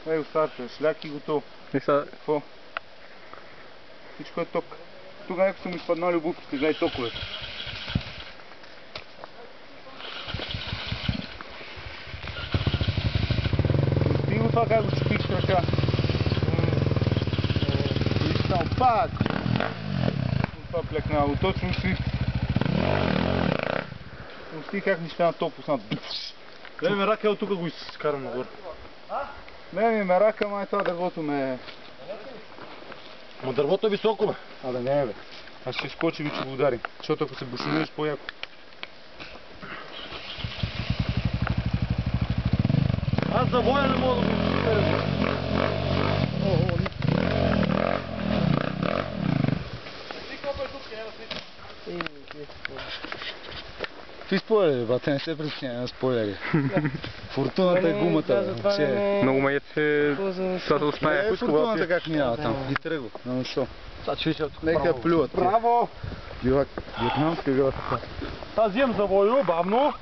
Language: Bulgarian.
Ей, остарта, шляк и готово. И сега... Какво? Всичко е ток. Тук някак са му изпаднали обувките, гледай токовете. Пусти го това как го чупиш крака. Виж там, пак! Това плекнало, точно си. Пусти как ми стана топло сам. Дай ме рака, тук го изкарам нагоре. Не, ме рака, май това дървото ме... Ма дървото е високо, бе. Абе не, бе. Аз ще скочи и ще го ударим. Защото ако се бушумираш по-яко. Аз за воя не мога да го изкарам. Ти спойлери, бате, не се притесняй на спойлери. Фортуната е гумата, бе. Много ме е, че това се оставя. Е, фортуната как минава там. И тръгва. На месо. Сега че вижте тук. Нека плюват. Браво! Вьетнамска игра така. Аз взем за вою, бавно.